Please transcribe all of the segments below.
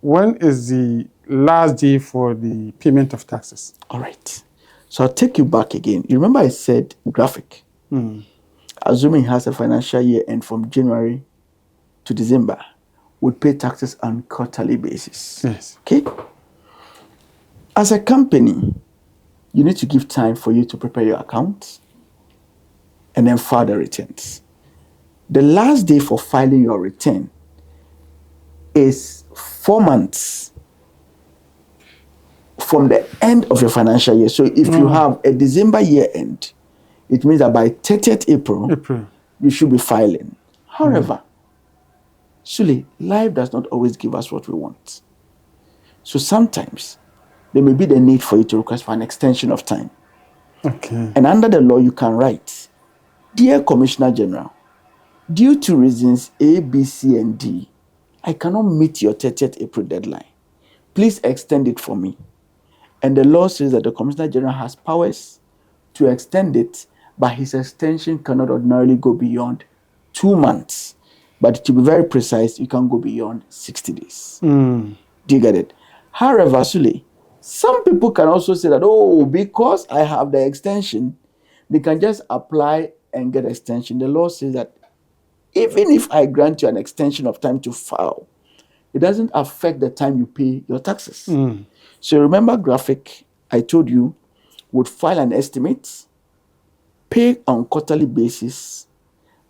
when is the last day for the payment of taxes? All right. So I'll take you back again. You remember I said graphic. Assuming he has a financial year end from January to December, would pay taxes on quarterly basis. Yes. Okay? As a company, you need to give time for you to prepare your accounts and then file the returns. The last day for filing your return is 4 months from the end of your financial year. So if you have a December year end, it means that by 30th April, you should be filing. However, Sule, life does not always give us what we want. So sometimes there may be the need for you to request for an extension of time. Okay. And under the law, you can write, Dear Commissioner General, due to reasons A, B, C, and D, I cannot meet your 30th April deadline. Please extend it for me. And the law says that the Commissioner General has powers to extend it, but his extension cannot ordinarily go beyond 2 months. But to be very precise, you can go beyond 60 days. Do you get it? However, Sule, some people can also say that, oh, because I have the extension, they can just apply and get extension. The law says that even if I grant you an extension of time to file, it doesn't affect the time you pay your taxes. So remember graphic, I told you, would file an estimate, pay on quarterly basis,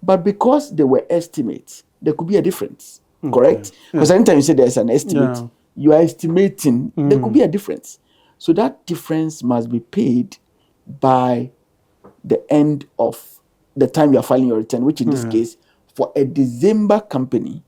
but because they were estimates, there could be a difference, correct? Because anytime you say there's an estimate, you are estimating, there could be a difference. So that difference must be paid by the end of the time you are filing your return, which in this case, for a December company,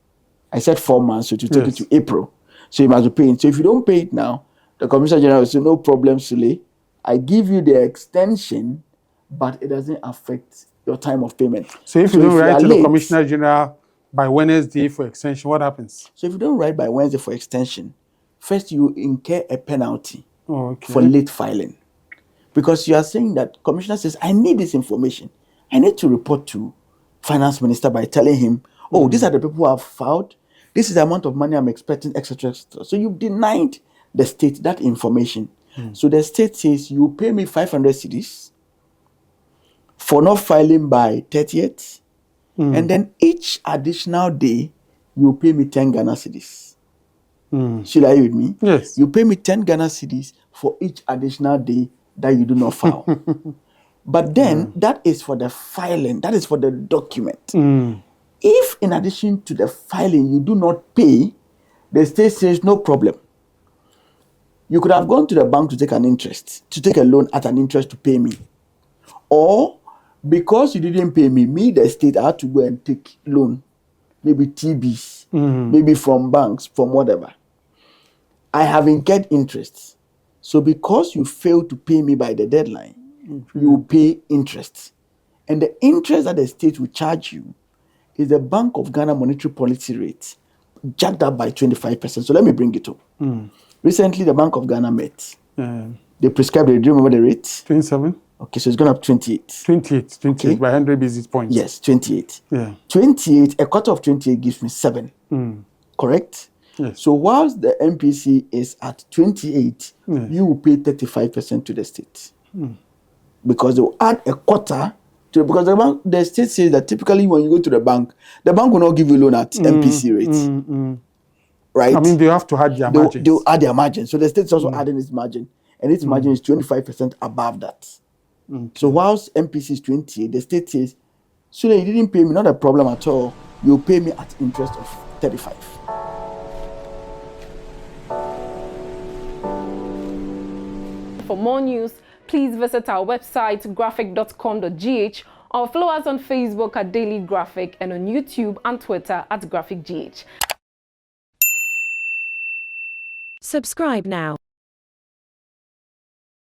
I said 4 months, so to take it to April. So you must be paying. So if you don't pay it now, the Commissioner General will say, no problem, Sule. I give you the extension, but it doesn't affect your time of payment. So if you don't write to the Commissioner General by Wednesday for extension, what happens? So if you don't write by Wednesday for extension, first you incur a penalty for late filing. Because you are saying that Commissioner says, I need this information. I need to report to Finance Minister by telling him, oh, these are the people who have filed. This is the amount of money I'm expecting, etc., etc. So you've denied the state that information. So the state says, you pay me 500 cedis for not filing by 30th. And then each additional day, you pay me 10 Ghana cedis. Should I you with me? Yes. You pay me 10 Ghana cedis for each additional day that you do not file. But then that is for the filing, that is for the document. If in addition to the filing you do not pay, the state says no problem. You could have gone to the bank to take an interest, to take a loan at an interest to pay me. Or because you didn't pay me, the state, I had to go and take loan, maybe TBs, maybe from banks, from whatever. I have incurred interest. So because you failed to pay me by the deadline, you pay interest. And the interest that the state will charge you is the Bank of Ghana monetary policy rate, jacked up by 25%. So let me bring it up. Recently, the Bank of Ghana met. They prescribed it. Do you remember the rate? 27. Okay, so it's gone up 28. 28 okay. By 100 basis points. Yes, 28. Yeah. 28, a quarter of 28 gives me 7. Correct? Yes. So whilst the MPC is at 28, you will pay 35% to the state. Because they will add a quarter to, because the state says that typically when you go to the bank will not give you loan at MPC rates. Right? I mean, they have to add their margins. They will add their margin. So the state is also adding its margin. And its margin is 25% above that. So whilst MPC is 28, the state says, so you didn't pay me, not a problem at all. You pay me at interest of 35. For more news, please visit our website graphic.com.gh or follow us on Facebook at Daily Graphic and on YouTube and Twitter at GraphicGH. Subscribe now.